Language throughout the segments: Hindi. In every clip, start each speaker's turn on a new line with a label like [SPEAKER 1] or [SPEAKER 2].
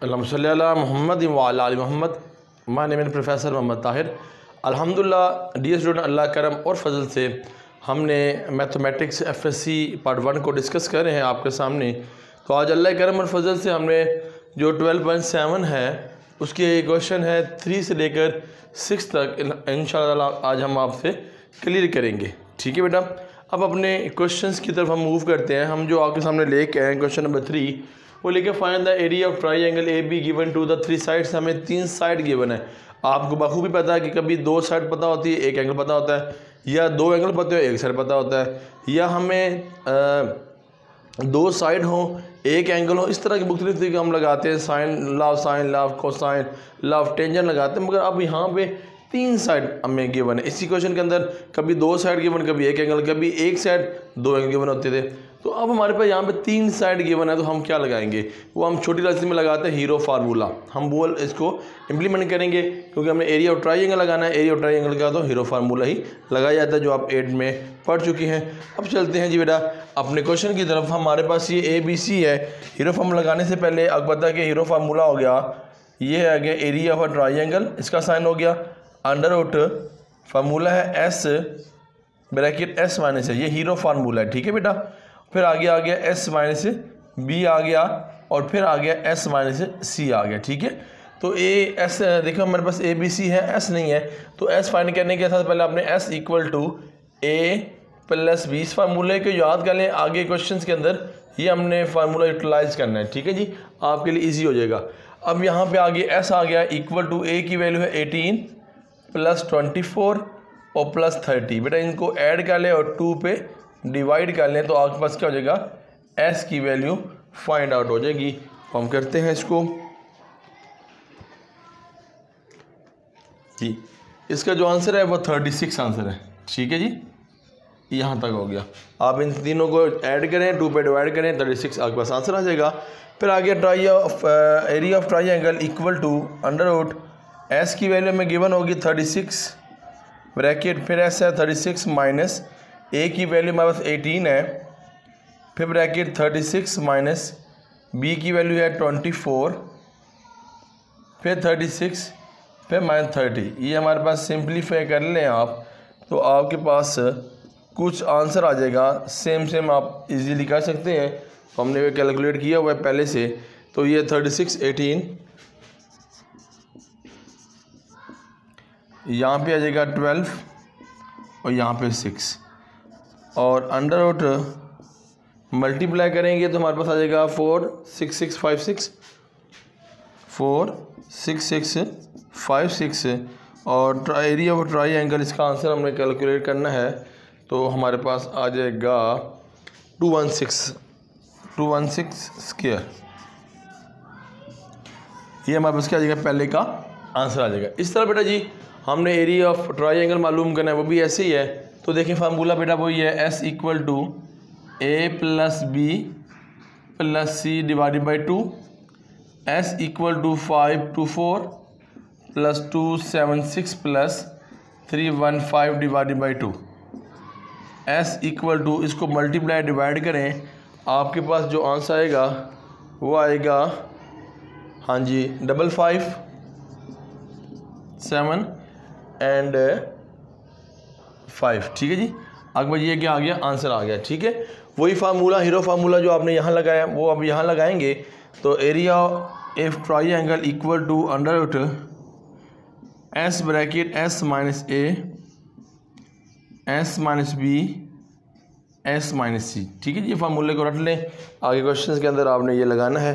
[SPEAKER 1] अल्लाहुम्मा सल्ली अला मुहम्मद व अला आलि Muhammad. My name is professor Mohammad Tahir. अल्हम्दुलिल्लाह डियर स्टूडेंट, अल्लाह करम और फजल से हमने मैथमेटिक्स FSC पार्ट 1 को डिस्कस कर रहे हैं आपके सामने। तो आज अल्लाह करम और फजल से हमने जो 12.7 है उसके क्वेश्चन है 3 से लेकर 6 तक इंशाअल्लाह आज हम आपसे क्लियर करेंगे। ठीक है बेटा, अब अपने क्वेश्चंस की तरफ हम मूव करते हैं। हम जो आपके सामने लेके आए हैं क्वेश्चन नंबर 3, वो लेके find the area of triangle AB given to the 3 sides. हमें 3 साइड गिवन है। आपको बखूबी पता है कि कभी 2 साइड पता होती है, एक एंगल पता होता है, या 2 एंगल पता है, एक साइड पता होता है, या हमें 2 साइड हो एक एंगल हो। इस तरह की मुख्तलिफ तरीके हम लगाते हैं, साइन लाव कोसाइन लाव टेंजेंट लगाते हैं। मगर अब यहाँ पे 3 साइड हमें गिवन है। इसी क्वेश्चन के अंदर कभी 2 साइड गिवन, कभी एक एंगल, कभी एक साइड 2 एंगल गिवन होते थे। तो अब हमारे पास यहाँ पे 3 साइड गिवन है, तो हम क्या लगाएंगे? वो हम छोटी राशि में लगाते हैं हीरो फार्मूला। हम वो इसको इम्प्लीमेंट करेंगे क्योंकि हमने एरिया ऑफ ट्राइंगल लगाना है। एरिया ऑफ ट्राइंगल का तो हीरो फार्मूला ही लगाया जाता है, जो आप 8 में पढ़ चुकी हैं। अब चलते हैं जी बेटा अपने क्वेश्चन की तरफ। हमारे पास ये ABC है। हीरो फार्मूला लगाने से पहले आपको पता है कि हीरो फार्मूला हो गया, ये है गया एरिया ऑफ ट्राइंगल, इसका साइन हो गया अंडर रूट, फार्मूला है S ब्रैकेट S माइनस है, ये हीरो फार्मूला है। ठीक है बेटा, फिर आगे आ गया S माइनस B आ गया, और फिर आ गया S माइनस C आ गया। ठीक है, तो S देखो हमारे पास ABC है, S नहीं है, तो S फाइंड करने के साथ पहले आपने S equal to A plus B, इस फार्मूले को याद कर लें। आगे क्वेश्चंस के अंदर ये हमने फार्मूला यूटिलाइज करना है। ठीक है जी, आपके लिए ईजी हो जाएगा। अब यहाँ पे आगे S आ गया इक्वल टू A की वैल्यू है 18 प्लस 24 और प्लस 30। बेटा इनको ऐड कर लें और 2 पे डिवाइड कर लें, तो आपके पास क्या हो जाएगा? S की वैल्यू फाइंड आउट हो जाएगी। हम करते हैं इसको जी। इसका जो आंसर है वो 36 आंसर है। ठीक है जी, यहाँ तक हो गया। आप इन तीनों को ऐड करें, 2 पे डिवाइड करें, 36 आपके पास आंसर आ जाएगा। फिर आगे area of triangle equal to under root S की वैल्यू में गिवन होगी 36 ब्रैकेट, फिर S है 36 माइनस A की वैल्यू हमारे पास 18 है, फिर ब्रैकेट 36 माइनस B की वैल्यू है 24, फिर 36, फिर माइनस 30। ये हमारे पास सिंप्लीफाई कर लें आप, तो आपके पास कुछ आंसर आ जाएगा। सेम आप इजीली कर सकते हैं। तो हमने वो कैलकुलेट किया हुआ है पहले से। तो ये 36 18 यहाँ पे आ जाएगा 12 और यहाँ पे 6, और अंडर रूट मल्टीप्लाई करेंगे तो हमारे पास आ जाएगा 46656 46656, और एरिया ऑफ ट्राइंगल इसका आंसर हमने कैलकुलेट करना है, तो हमारे पास आ जाएगा 216 स्क्वायर। ये हमारे पास क्या आ जाएगा? पहले का आंसर आ जाएगा। इस तरह बेटा जी हमने एरिया ऑफ ट्राइंगल मालूम करना है, वो भी ऐसे ही है। तो देखिए फार्मूला बेटा वही है, S equal to A plus B plus C divided by 2, S equal to 524 plus 276 plus 315 divided by 2, S equal to, इसको मल्टीप्लाई डिवाइड करें, आपके पास जो आंसर आएगा वो आएगा, हाँ जी, 55 7 एंड 5। ठीक है जी, अकबर ये क्या आ गया? आंसर आ गया। ठीक है, वही फार्मूला हीरो फार्मूला जो आपने यहाँ लगाया वो अब यहाँ लगाएंगे। तो area of triangle equal to under root S bracket S minus A S minus B S minus C। ठीक है जी, फार्मूले को रट लें। आगे क्वेश्चंस के अंदर आपने ये लगाना है।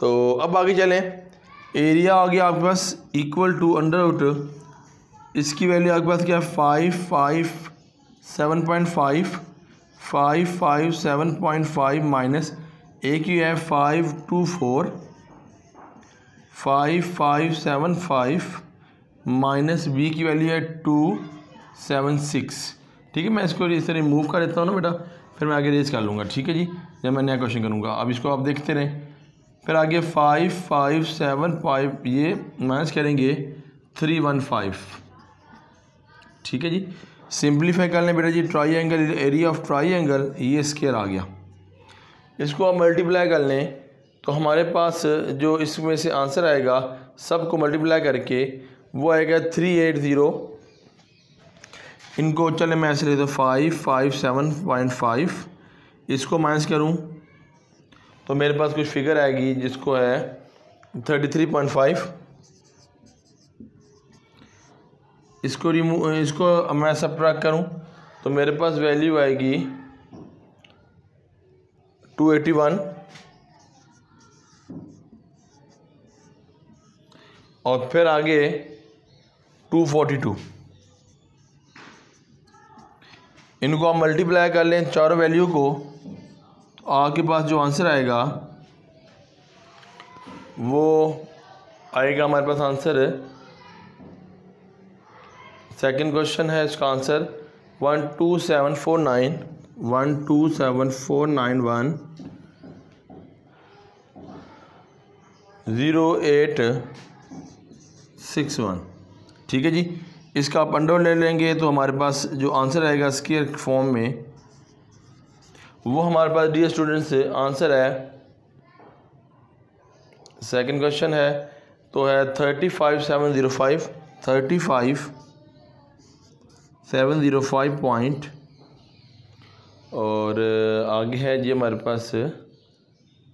[SPEAKER 1] तो अब आगे चलें। एरिया आ गया आपके पास इक्वल टू अंडर रूट, इसकी वैल्यू आपके पास क्या है? 557.5 557.5 माइनस A की है 524 5575 माइनस B की वैल्यू है 276। ठीक है, मैं इसको इस तरह रिमूव कर देता हूँ ना बेटा, फिर मैं आगे रेज कर लूँगा। ठीक है जी, जब मैं नया क्वेश्चन करूँगा। अब इसको आप देखते रहें। फिर आगे 5575 ये माइनस करेंगे 315। ठीक है जी, सिंप्लीफाई कर लें बेटा जी। ट्राइंगल एरिया ऑफ ट्राइंगल ये स्क्वायर आ गया, इसको आप मल्टीप्लाई कर लें तो हमारे पास जो इसमें से आंसर आएगा सबको मल्टीप्लाई करके वो आएगा 380। इनको चले मैं ऐसे लेता हूँ 557.5, इसको माइनस करूँ तो मेरे पास कुछ फिगर आएगी जिसको है 33.5। इसको मैं सबट्रैक्ट करूँ तो मेरे पास वैल्यू आएगी 281 और फिर आगे 242। इनको आप मल्टीप्लाई कर लें चारों वैल्यू को, आपके पास जो आंसर आएगा वो आएगा हमारे पास आंसर। सेकंड क्वेश्चन है, इसका आंसर 12749110861। ठीक है जी। इसका आप अंडर ले लेंगे तो हमारे पास जो आंसर आएगा स्क्वायर फॉर्म में वो हमारे पास डियर स्टूडेंट्स आंसर है। सेकंड क्वेश्चन है तो है 35705 पॉइंट और आगे है जी हमारे पास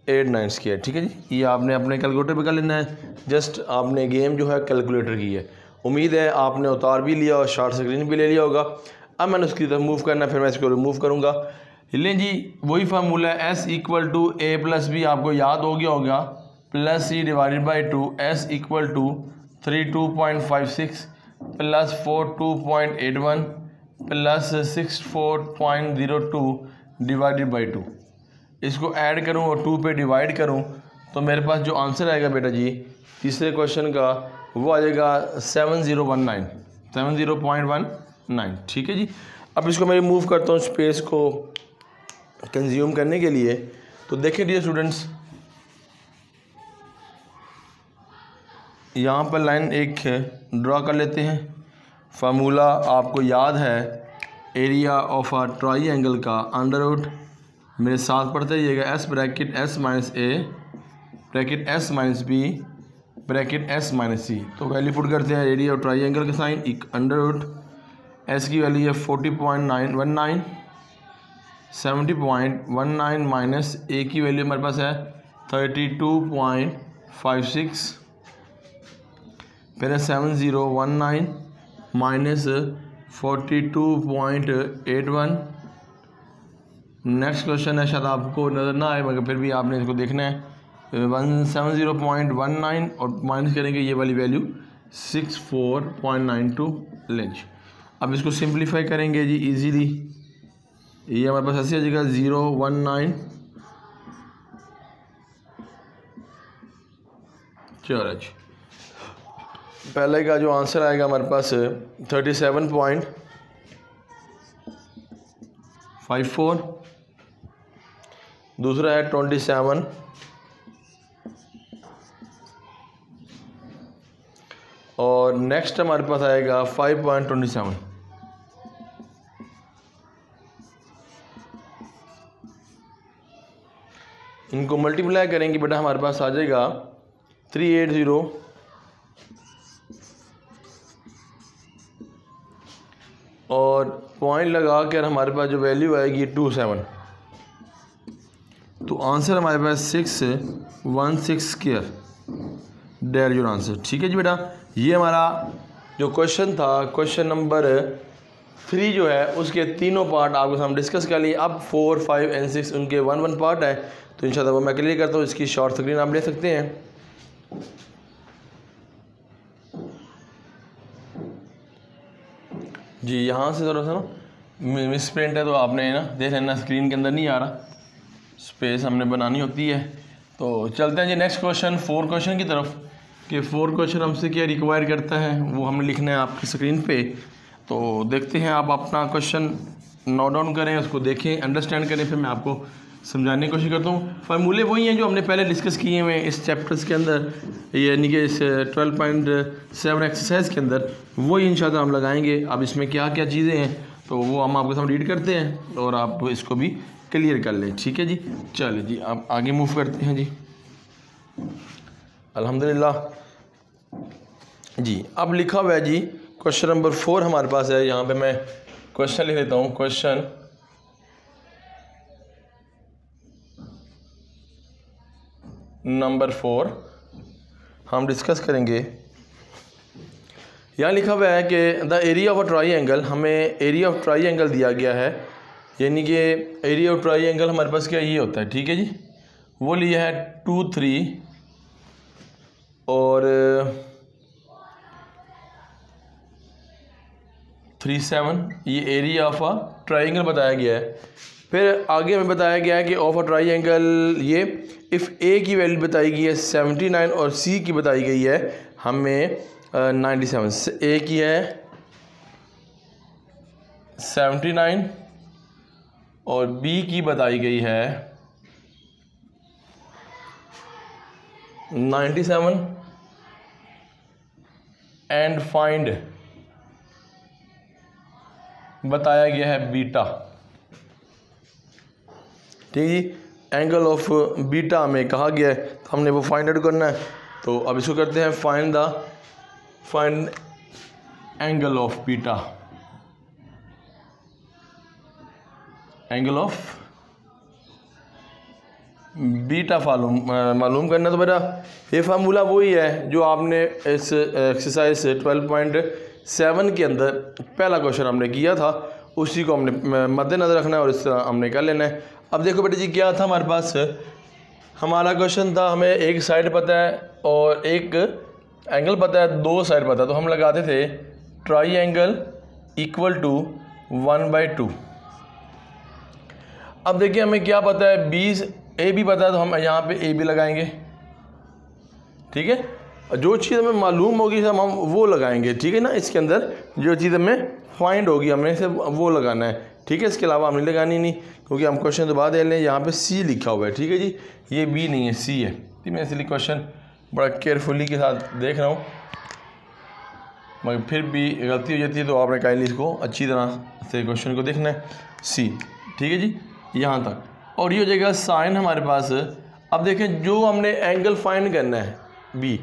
[SPEAKER 1] 89 स्क्वायर। ठीक है जी। ये आपने अपने कैलकुलेटर पे कर लेना है, जस्ट आपने गेम जो है कैलकुलेटर की है। उम्मीद है आपने उतार भी लिया और शॉर्ट स्क्रीन भी ले लिया होगा। अब मैंने उसकी तरफ मूव करना है, फिर मैं इसको रिमूव करूँगा। लें जी, वही फार्मूला है S = A + B, आपको याद हो गया होगा, +C / 2, S = 32.56 + 42.81 + 64.02 / 2। इसको ऐड करूं और 2 पे डिवाइड करूं तो मेरे पास जो आंसर आएगा बेटा जी तीसरे क्वेश्चन का वो आ जाएगा 70.19। ठीक है जी। अब इसको मैं रिमूव करता हूँ स्पेस को कंज्यूम करने के लिए। तो देखिए डियर स्टूडेंट्स, यहाँ पर लाइन एक ड्रा कर लेते हैं। फार्मूला आपको याद है एरिया ऑफ अ ट्राइंगल का अंडर रूट, मेरे साथ पढ़ते रहिएगा, S = S - A = S - B S - C। तो वैल्यू पुट करते हैं एरिया ऑफ ट्राइंगल का साइन अंडर रूट, S की वैल्यू है 40.919, 70.19 माइनस A की वैल्यू हमारे पास है 32.56, फिर 7019 माइनस 42.81। नेक्स्ट क्वेश्चन है, शायद आपको नज़र ना आए मगर फिर भी आपने इसको देखना है, 170.19 और माइनस करेंगे ये वाली वैल्यू 64.92 लेंज। अब इसको सिंप्लीफाई करेंगे जी इजीली, ये हमारे पास ऐसे आ जाएगा 019। चलो जी, पहले का जो आंसर आएगा हमारे पास 37.54, दूसरा है 27 और नेक्स्ट हमारे पास आएगा 5.27। इनको मल्टीप्लाई करेंगे बेटा हमारे पास आ जाएगा 380 और पॉइंट लगा कर हमारे पास जो वैल्यू आएगी 27। तो आंसर हमारे पास 616 स्क्वायर डेयर योर आंसर। ठीक है जी बेटा, ये हमारा जो क्वेश्चन था, क्वेश्चन नंबर 3 जो है उसके तीनों पार्ट आपके सामने डिस्कस कर लिए। अब 4, 5 और 6 उनके 1 पार्ट है, तो इंशाल्लाह वो मैं क्लियर करता हूँ। इसकी शॉर्ट स्क्रीन आप ले सकते हैं। जी यहाँ से थोड़ा सा ना मिस प्रिंट है तो आपने ना देख लेना, स्क्रीन के अंदर नहीं आ रहा, स्पेस हमने बनानी होती है। तो चलते हैं जी नेक्स्ट क्वेश्चन 4 क्वेश्चन की तरफ, कि 4 क्वेश्चन हमसे क्या रिक्वायर करता है वो हमने लिखना है आपकी स्क्रीन पे। तो देखते हैं, आप अपना क्वेश्चन नोट डाउन करें, उसको देखें, अंडरस्टैंड करें, फिर मैं आपको समझाने की कोशिश करता हूँ। फार्मूले वही हैं जो हमने पहले डिस्कस किए हुए इस चैप्टर्स के अंदर, यानी कि इस 12.7 एक्सरसाइज के अंदर, वही इंशाल्लाह हम लगाएंगे। अब इसमें क्या क्या चीज़ें हैं तो वो हम आपके सामने रीड करते हैं और आप इसको भी क्लियर कर लें। ठीक है जी, चलिए जी आप आगे मूव करते हैं जी। अल्हम्दुलिल्लाह जी। अब लिखा हुआ है जी क्वेश्चन नंबर 4 हमारे पास है। यहाँ पे मैं क्वेश्चन लिख देता हूँ। क्वेश्चन नंबर 4 हम डिस्कस करेंगे। यहाँ लिखा हुआ है कि द एरिया ऑफ अ ट्राईएंगल, हमें एरिया ऑफ ट्राईएंगल दिया गया है, यानी कि एरिया ऑफ ट्राईएंगल हमारे पास क्या ये होता है, ठीक है जी। वो लिया है 2 3 और 3 7, ये एरिया ऑफ अ ट्राईएंगल बताया गया है। फिर आगे हमें बताया गया है कि ऑफ अ ट्राईएंगल ये इफ़ ए की वैल्यू बताई गई है 79 और सी की बताई गई है हमें 97। ए की है 79 और बी की बताई गई है 97 एंड फाइंड बताया गया है बीटा, ठीक है। एंगल ऑफ बीटा हमें कहा गया है, तो हमने वो फाइंड आउट करना है। तो अब इसको करते हैं find angle of beta. Angle of beta मालूम करना। तो बेटा ये फार्मूला वही है जो आपने इस एक्सरसाइज 12.7 के अंदर पहला क्वेश्चन हमने किया था, उसी को हमने मद्देनज़र रखना है और इस तरह हमने कर लेना है। अब देखो बेटा जी क्या था हमारे पास, हमारा क्वेश्चन था हमें एक साइड पता है और एक एंगल पता है, दो साइड पता है, तो हम लगाते थे ट्राईएंगल इक्वल टू 1/2। अब देखिए हमें क्या पता है, ए बी पता है, तो हम यहाँ पे ए बी लगाएंगे, ठीक है। जो चीज़ हमें मालूम होगी हम वो लगाएंगे, ठीक है ना। इसके अंदर जो चीज़ हमें फाइंड होगी हमने सिर्फ वो लगाना है, ठीक है। इसके अलावा हमने लगानी नहीं, क्योंकि हम क्वेश्चन दोबारा दे लें। यहाँ पे सी लिखा हुआ है, ठीक है जी, ये बी नहीं है सी है। ठीक, मैं इसलिए क्वेश्चन बड़ा केयरफुली के साथ देख रहा हूँ, मगर फिर भी गलती हो जाती है, तो आपने काइंडली इसको अच्छी तरह से क्वेश्चन को देखना है। सी, ठीक है जी, यहाँ तक। और ये हो जाएगा साइन हमारे पास। अब देखें जो हमने एंगल फाइंड करना है बी,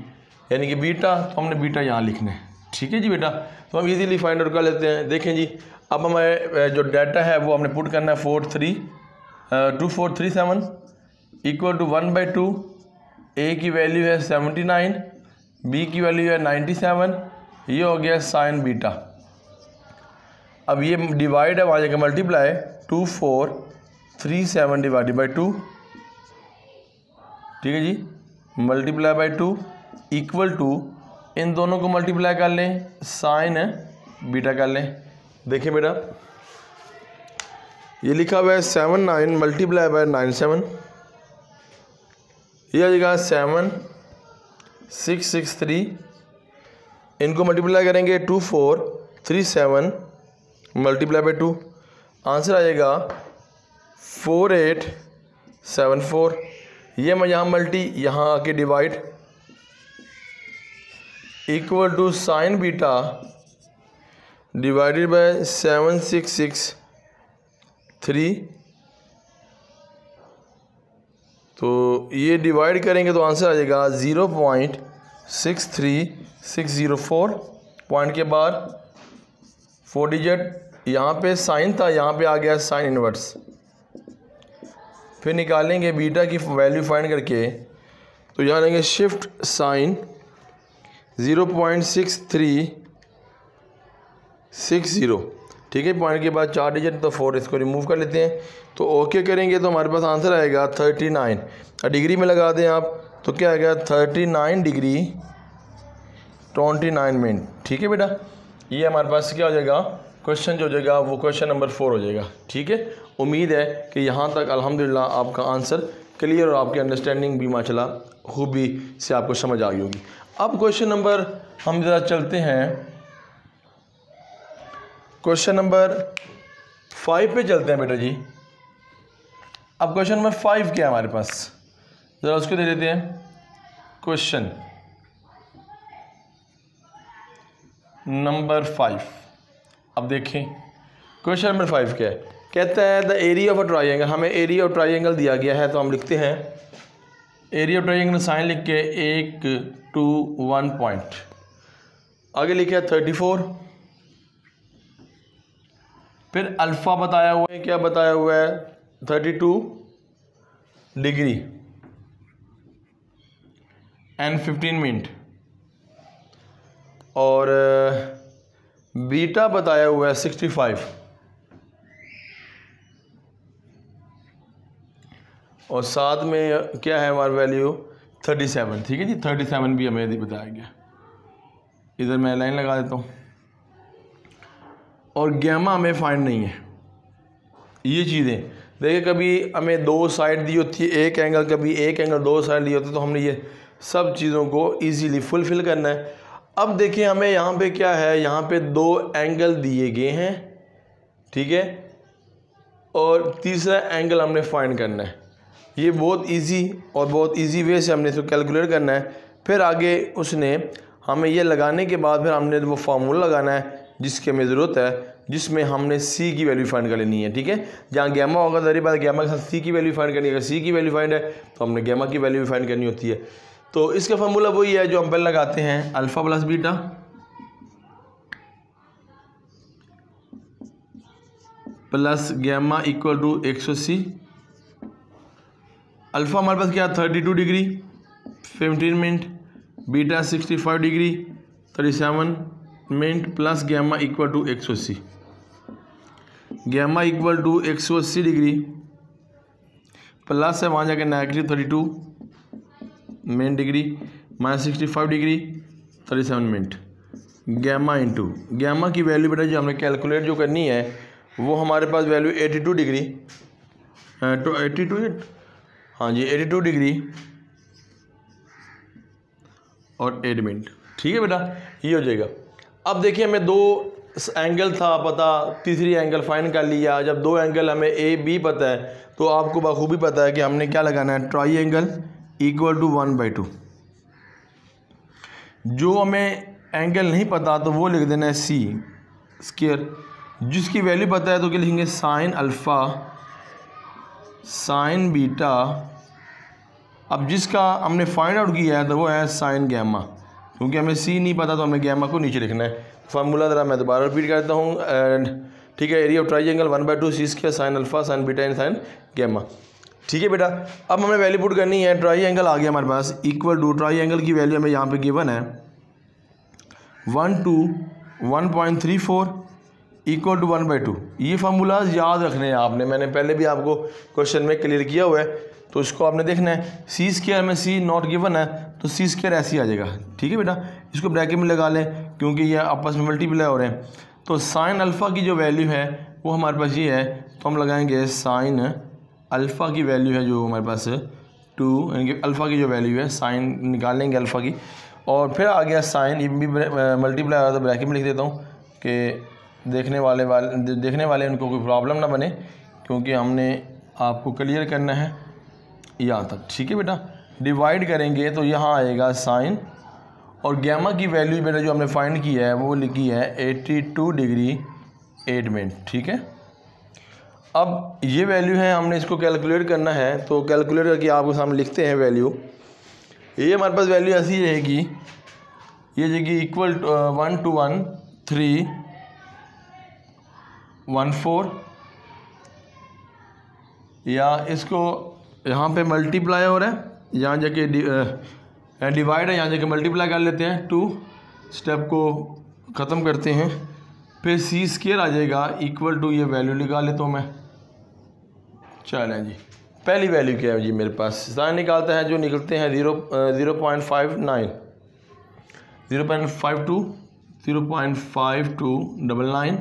[SPEAKER 1] यानी कि बीटा, तो हमने बीटा यहाँ लिखना है, ठीक है जी बेटा। तो हम इजीली फाइंड आउट कर लेते हैं। देखें जी, अब हमारे जो डाटा है वो हमने पुट करना है 2437 इक्वल टू 1/2। ए की वैल्यू है 79, बी की वैल्यू है 97, ये हो गया साइन बीटा। अब ये डिवाइड है, वहाँ जाकर मल्टीप्लाई, 2437 डिवाइडेड बाई 2, ठीक है जी, मल्टीप्लाई बाई 2 इक्वल टू, इन दोनों को मल्टीप्लाई कर लें, साइन बीटा कर लें। देखिए बेटा ये लिखा हुआ है 79 मल्टीप्लाई बाय 97, ये आ जाएगा 7663। इनको मल्टीप्लाई करेंगे 2437 मल्टीप्लाई बाय 2, आंसर आ जाएगा 4874। ये मैं यहाँ यहाँ आके divide equal to sine beta divided by 7663। तो ये डिवाइड करेंगे तो आंसर आ जाएगा 0.63604। पॉइंट के बाद 4 डिजिट, यहाँ पे साइन था, यहाँ पे आ गया साइन इनवर्स। फिर निकालेंगे बीटा की वैल्यू फाइंड करके, तो यहाँ लेंगे शिफ्ट साइन 0.6360, ठीक है। पॉइंट के बाद 4 डिजिट, तो 4 इसको रिमूव कर लेते हैं। तो ओके करेंगे तो हमारे पास आंसर आएगा 39। डिग्री में लगा दें आप, तो क्या आएगा 39 डिग्री 29 मिनट, ठीक है बेटा। ये हमारे पास क्या हो जाएगा, क्वेश्चन जो हो जाएगा वो क्वेश्चन नंबर 4 हो जाएगा, ठीक है। उम्मीद है कि यहाँ तक अल्हम्दुलिल्लाह आपका आंसर क्लियर और आपकी अंडरस्टैंडिंग भी माशाल्लाह खूबी से आपको समझ आ गई होगी। अब क्वेश्चन नंबर हम ज़रा चलते हैं, क्वेश्चन नंबर 5 पे चलते हैं बेटा जी। अब क्वेश्चन नंबर 5 क्या है हमारे पास, ज़रा उसको दे देते हैं। क्वेश्चन नंबर 5, अब देखें क्वेश्चन नंबर 5 क्या है। कहता है the area of a triangle, हमें एरिया ऑफ ट्राइंगल दिया गया है, तो हम लिखते हैं एरिया ऑफ ट्रायंगल साइन लिख के 1 2 1 पॉइंट, आगे लिखा 34। फिर अल्फ़ा बताया हुआ है, क्या बताया हुआ है 32 डिग्री एंड 15 मिनट, और बीटा बताया हुआ है 65, और साथ में क्या है हमारा वैल्यू 37। ठीक है जी, 37 भी हमें बताया गया। इधर मैं लाइन लगा देता हूँ। और गैमा हमें फाइंड नहीं है। ये चीज़ें देखिए, कभी हमें दो साइड दी होती है एक एंगल, कभी एक एंगल दो साइड दी होती है, तो हमने ये सब चीज़ों को इजीली फुलफ़िल करना है। अब देखिए हमें यहाँ पे क्या है, यहाँ पे दो एंगल दिए गए हैं, ठीक है, और तीसरा एंगल हमने फाइंड करना है। ये बहुत इजी और बहुत इजी वे से हमने इसको कैलकुलेट करना है। फिर आगे उसने हमें ये लगाने के बाद फिर हमने वो फार्मूला लगाना है जिसकी हमें ज़रूरत है, जिसमें हमने सी की वैल्यू फाइंड कर लेनी है। ठीक है, जहाँ गैमा होगा तो बात गैमा के साथ सी की वैल्यू फाइंड करनी है। अगर सी की वैल्यू फाइंड है तो हमने गैमा की वैल्यू भी फाइंड करनी होती है। तो इसका फार्मूला वही है जो हम पहले लगाते हैं, alpha plus beta plus gamma equal to 180। Alpha हमारे पास क्या 32 degree 15 minute, beta 65 degree 37 minute, plus gamma equal to 180। Gamma equal to 180 degree plus है वहाँ जाकर negative 32 minute degree minus 65 degree 37 minute, gamma into gamma की वैल्यू बेटा जो हमने कैलकुलेट जो करनी है वो हमारे पास वैल्यू 82 डिग्री तो 82, हाँ जी 82 डिग्री और 8 मिनट। ठीक है बेटा, ये हो जाएगा। अब देखिए हमें दो एंगल था पता, तीसरी एंगल फाइंड कर लिया। जब दो एंगल हमें ए बी पता है तो आपको बखूबी पता है कि हमने क्या लगाना है, ट्राई एंगल इक्वल टू 1/2। जो हमें एंगल नहीं पता तो वो लिख देना है सी स्क्वायर, जिसकी वैल्यू पता है तो क्या लिखेंगे साइन अल्फ़ा साइन बीटा। अब जिसका हमने फाइंड आउट किया है तो वो है साइन गैमा, क्योंकि हमें सी नहीं पता तो हमें गैमा को नीचे लिखना है। फार्मूला ज़रा मैं दोबारा रिपीट करता हूँ, ठीक है, area of triangle 1/2 C square sine alpha sine beta and sine gamma. ठीक है बेटा, अब हमें वैल्यू पुट करनी है। ट्रायंगल आ गया हमारे पास इक्वल टू, ट्रायंगल की वैल्यू हमें यहाँ पे गिवन है 1 to 1.34 इक्वल टू 1/2। ये फार्मूला याद रखने हैं आपने, मैंने पहले भी आपको क्वेश्चन में क्लियर किया हुआ है, तो इसको आपने देखना है। सी स्क्वायर में सी नॉट गिवन है तो सी स्क्वायर ऐसे ही आ जाएगा। ठीक है बेटा, इसको ब्रैकेट में लगा लें क्योंकि ये आपस में मल्टीप्लाई हो रहे हैं। तो साइन अल्फ़ा की जो वैल्यू है वो हमारे पास ये है, तो हम लगाएंगे साइन अल्फ़ा की वैल्यू है जो हमारे पास 2, यानी कि अल्फ़ा की जो वैल्यू है साइन निकाल लेंगे अल्फ़ा की। और फिर आ गया साइन, ये भी मल्टीप्लाई आ रहा था, ब्रैकेट में लिख देता हूँ कि देखने वाले उनको कोई प्रॉब्लम ना बने, क्योंकि हमने आपको क्लियर करना है यहाँ तक। ठीक है बेटा, डिवाइड करेंगे तो यहाँ आएगा साइन, और गैमा की वैल्यू बेटा जो हमने फाइंड की है वो लिखी है 82 डिग्री 8 मिनट। ठीक है, अब ये वैल्यू है, हमने इसको कैलकुलेट करना है, तो कैलकुलेट करके आपको सामने लिखते हैं वैल्यू। ये हमारे पास वैल्यू ऐसी रहेगी, ये जाएगी इक्वल 121.314, या इसको यहाँ पे मल्टीप्लाई हो रहा है, यहाँ जाके डिवाइड है, यहाँ जाके मल्टीप्लाई कर लेते हैं, 2 स्टेप को ख़त्म करते हैं, फिर सी स्क्वायर आ जाएगा इक्वल टू, ये वैल्यू निकाल लेता हूँ मैं। चलें जी, पहली वैल्यू क्या है जी मेरे पास, साइन निकालता है जो निकलते हैं 0.59 0.52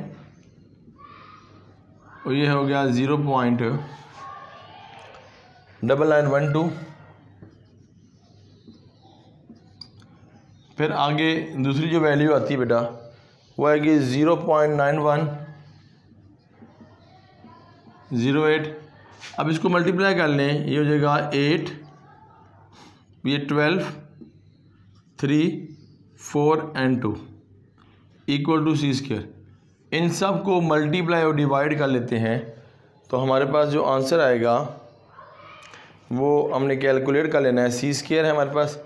[SPEAKER 1] और ये हो गया 0.9912। फिर आगे दूसरी जो वैल्यू आती है बेटा वो आएगी 0.9108। अब इसको मल्टीप्लाई कर लें, ये हो जाएगा 8, ये 12, 3, 4 and 2 equal to C square. इन सब को मल्टीप्लाई और डिवाइड कर लेते हैं तो हमारे पास जो आंसर आएगा वो हमने कैलकुलेट कर लेना है। सी स्क्वायर है हमारे पास,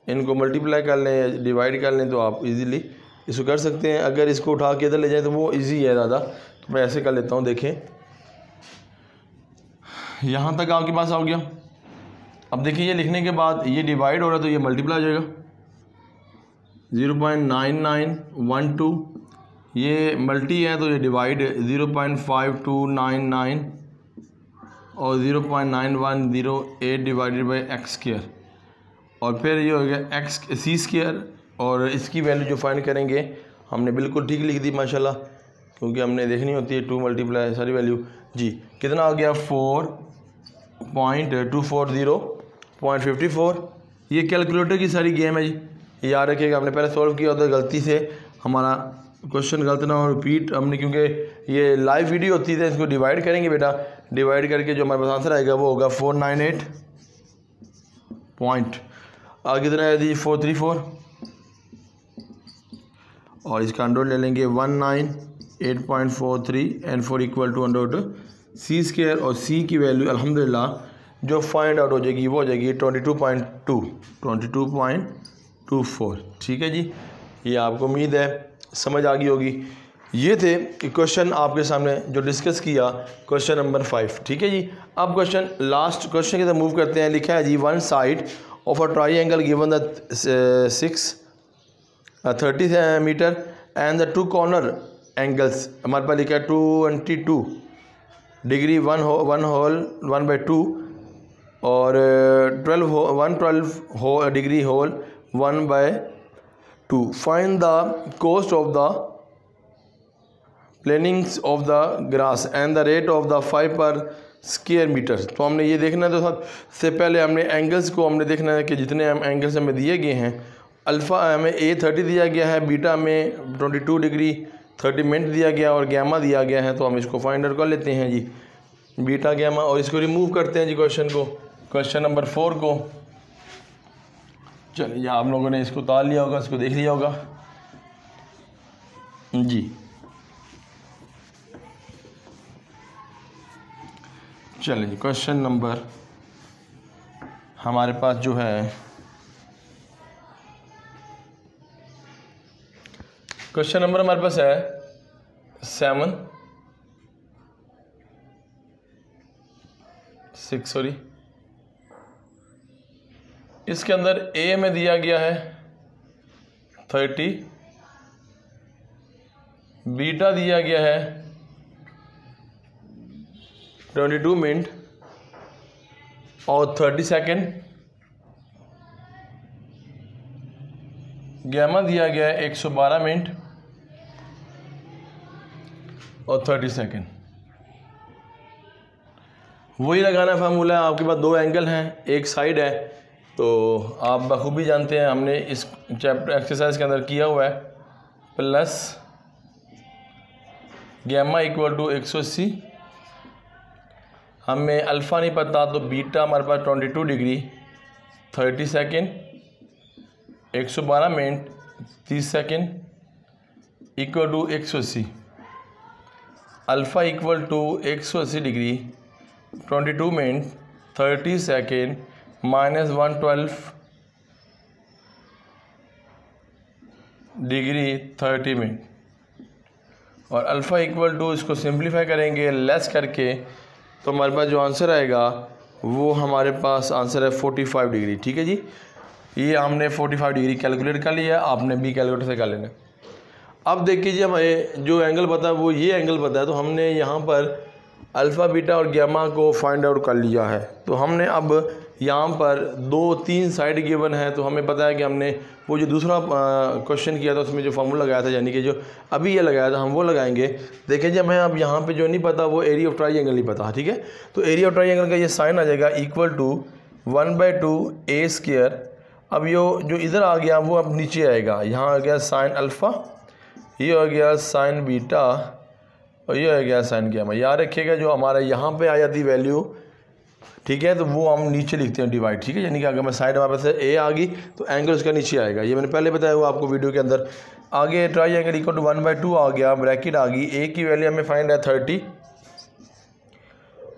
[SPEAKER 1] इनको मल्टीप्लाई कर लें, डिवाइड कर लें तो आप इजीली इसको कर सकते हैं। अगर इसको उठा के इधर ले जाए तो वो इजी है ज़्यादा, तो मैं ऐसे कर लेता हूँ। देखें यहाँ तक आपके पास आ गया। अब देखिए ये लिखने के बाद ये डिवाइड हो रहा है तो ये मल्टीप्लाई हो जाएगा 0.9912, ये मल्टी है तो ये डिवाइड 0.5299 और 0.9108 डिवाइडेड बाई एक्स स्क्वायर, और फिर ये हो गया एक्स सी स्क्वायर। और इसकी वैल्यू जो फाइंड करेंगे हमने बिल्कुल ठीक लिख दी माशाल्लाह, क्योंकि हमने देखनी होती है 2 मल्टीप्लाई सारी वैल्यू जी। कितना आ गया 4.240.54। ये कैलकुलेटर की सारी गेम है जी, याद रखिएगा। आपने पहले सॉल्व किया होता है, गलती से हमारा क्वेश्चन गलत ना हो रिपीट हमने, क्योंकि ये लाइव वीडियो होती है। इसको डिवाइड करेंगे बेटा, डिवाइड करके जो हमारे पास आंसर आएगा वो होगा 498 पॉइंट, आगे कितना है जी 434, और इसका अंडर ले लेंगे 198.43 and 4 equal to under C square. और सी की वैल्यू अल्हम्दुलिल्लाह जो फाइंड आउट हो जाएगी वो हो जाएगी 22.24। ठीक है जी, ये आपको उम्मीद है समझ आ गई होगी। ये थे क्वेश्चन आपके सामने जो डिस्कस किया, क्वेश्चन नंबर 5। ठीक है जी, अब क्वेश्चन लास्ट क्वेश्चन की तरफ मूव करते हैं। लिखा है जी one side of a triangle given the 30 metre and the 2 corner angles, हमारे पास लिखा है 222 डिग्री 1/2 और 112 degree whole 1/2। Find the cost of the planings of the grass and the rate of the 5 per square metre. तो हमने ये देखना है, तो सबसे पहले हमने एंगल्स को हमने देखना है कि जितने हम एंगल्स हमें दिए गए हैं, अल्फ़ा हमें A 30 दिया गया है, बीटा में 22 डिग्री 30 मिनट दिया गया और गैमा दिया गया है। तो हम इसको फाइंड आउट कर लेते हैं जी, बीटा गैमा, और इसको रिमूव करते हैं जी क्वेश्चन को, क्वेश्चन नंबर 4 को। चलिए आप लोगों ने इसको उतार लिया होगा, इसको देख लिया होगा जी। चलिए क्वेश्चन नंबर हमारे पास जो है, क्वेश्चन नंबर हमारे पास है 6 सॉरी। इसके अंदर ए में दिया गया है 30, बीटा दिया गया है 22 मिनट और 30 सेकेंड, गैमा दिया गया है 112 मिनट और 30 सेकेंड। वही लगाना फार्मूला है। आपके पास 2 एंगल हैं, एक साइड है, तो आप बखूबी जानते हैं, हमने इस चैप्टर एक्सरसाइज के अंदर किया हुआ है। प्लस गैमा इक्वल टू 180, हमें अल्फ़ा नहीं पता तो बीटा हमारे पास 22 degree 30 second 112 minute 30 second equal to 180, alpha equal to 180 degree 22 minute 30 second minus 112 degree 30 minute, और अल्फ़ा इक्वल टू इसको सिंप्लीफाई करेंगे लेस करके, तो हमारे पास जो आंसर आएगा वो हमारे पास आंसर है 45 डिग्री। ठीक है जी, ये हमने 45 डिग्री कैलकुलेट कर लिया, आपने भी कैलकुलेटर से कर लेना। अब देखिए जी, हमें जो एंगल पता है वो ये एंगल पता है, तो हमने यहाँ पर अल्फ़ा बीटा और गैमा को फाइंड आउट कर लिया है। तो हमने अब यहाँ पर 2-3 साइड गिवन है, तो हमें पता है कि हमने वो जो दूसरा क्वेश्चन किया था उसमें जो फार्मूला लगाया था, यानी कि जो अभी ये लगाया था हम वो लगाएंगे। देखिए जी, हमें अब यहाँ पे जो नहीं पता वो एरिया ऑफ ट्राइंगल नहीं पता। ठीक है, तो एरिया ऑफ ट्राइंगल का ये साइन आ जाएगा इक्वल टू 1/2 A स्क्वायर। अब ये जो इधर आ गया वो अब नीचे आएगा, यहाँ आ गया साइन अल्फ़ा, ये हो गया साइन बीटा और ये हो गया साइन गैमा। याद रखिएगा जो हमारा यहाँ पे आ जाती वैल्यू, ठीक है, तो वो हम नीचे लिखते हैं डिवाइड। ठीक है, यानी कि अगर मैं साइड हमारे पास ए आ गई तो एंगल उसका नीचे आएगा, ये मैंने पहले बताया हुआ आपको वीडियो के अंदर। आगे ट्राई एंगल इक्वल टू 1/2 आ गया, ब्रैकेट आ गई, ए की वैल्यू हमें फाइंड है 30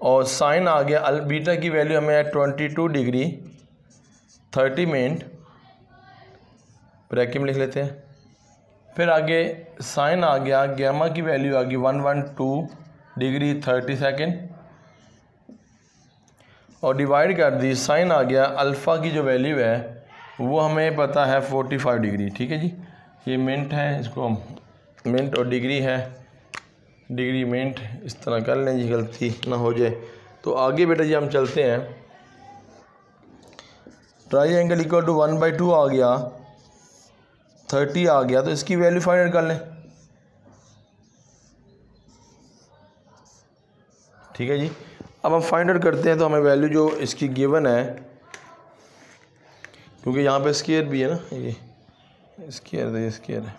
[SPEAKER 1] और साइन आ गया, बीटा की वैल्यू हमें है 22 डिग्री 30 मिनट, ब्रैकेट में लिख लेते हैं। फिर आगे साइन आ गया, गैमा की वैल्यू आ गई 112 डिग्री 30 सेकेंड, और डिवाइड कर दी, साइन आ गया, अल्फ़ा की जो वैल्यू है वो हमें पता है 45 डिग्री। ठीक है जी, ये मिनट है, इसको मिनट और डिग्री है, डिग्री मिनट इस तरह कर लें जी, गलती ना हो जाए। तो आगे बेटा जी हम चलते हैं। ट्राइंगल इक्वल टू 1/2 आ गया, 30 आ गया, तो इसकी वैल्यू फाइंड आउट कर लें। ठीक है जी, अब हम फाइंड आउट करते हैं। तो हमें वैल्यू जो इसकी गिवन है, क्योंकि यहाँ पे स्क्वायर भी है ना, ये स्क्वायर है, ये स्क्वायर है,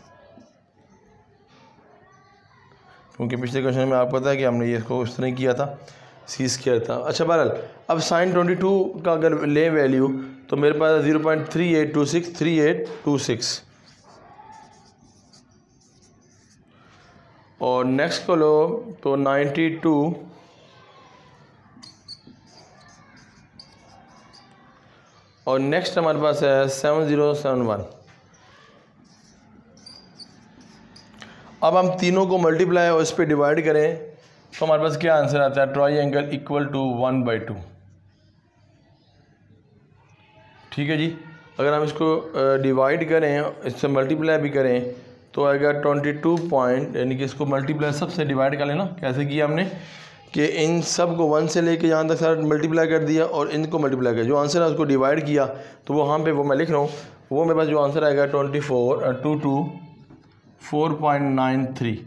[SPEAKER 1] क्योंकि पिछले क्वेश्चन में आपको पता है कि हमने ये इसको उस तरह किया था, सी स्क्वायर था। अच्छा बहरहाल, अब साइन 22 का अगर ले वैल्यू, तो मेरे पास 0.3826 और नेक्स्ट को लो तो 92 और नेक्स्ट हमारे पास है 7071। अब हम तीनों को मल्टीप्लाई और इस पर डिवाइड करें तो हमारे पास क्या आंसर आता है, ट्राइंगल इक्वल टू 1/2। ठीक है जी, अगर हम इसको डिवाइड करें, इससे मल्टीप्लाई भी करें तो आएगा 22 पॉइंट, यानी कि इसको मल्टीप्लाई सबसे डिवाइड कर लेना। कैसे किया हमने कि इन सब को 1 से लेके यहाँ तक सारा मल्टीप्लाई कर दिया और इनको मल्टीप्लाई किया, जो आंसर है उसको डिवाइड किया, तो वहाँ पे वो मैं लिख रहा हूँ, वो मेरे पास जो आंसर आएगा 4.93।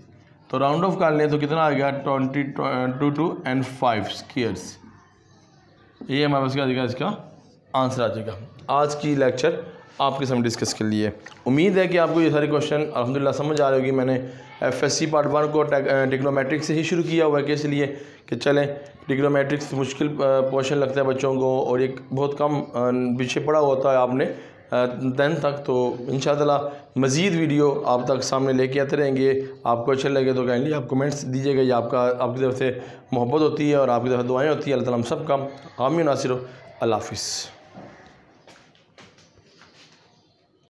[SPEAKER 1] तो राउंड ऑफ कर लें तो कितना आ गया, 22 and 5 स्क्वायर्स। ये हमारे पास क्या आएगा, इसका आंसर आ जाएगा। आज की लेक्चर आपके सामने डिस्कस कर लिए। उम्मीद है कि आपको ये सारे क्वेश्चन अल्हम्दुलिल्लाह समझ आ रहे होगी। मैंने एफएससी पार्ट 1 को ट्रिग्नोमेट्रिक्स से ही शुरू किया हुआ है, कि इसलिए कि चलें ट्रिग्नोमेट्रिक्स मुश्किल पोर्शन लगता है बच्चों को, और एक बहुत कम पीछे पड़ा होता है आपने 10 तक। तो इंशाअल्लाह मज़ीद वीडियो आप तक सामने लेके आते रहेंगे। आपको अच्छा लगे तो काइंडली आप कमेंट्स दीजिएगा, ये आपकी तरफ से मोहब्बत होती है और आपकी तरफ दुआएँ होती है। अल्लाह ताला हम सब का हामी नासिर। अल्लाह हाफ़िज़।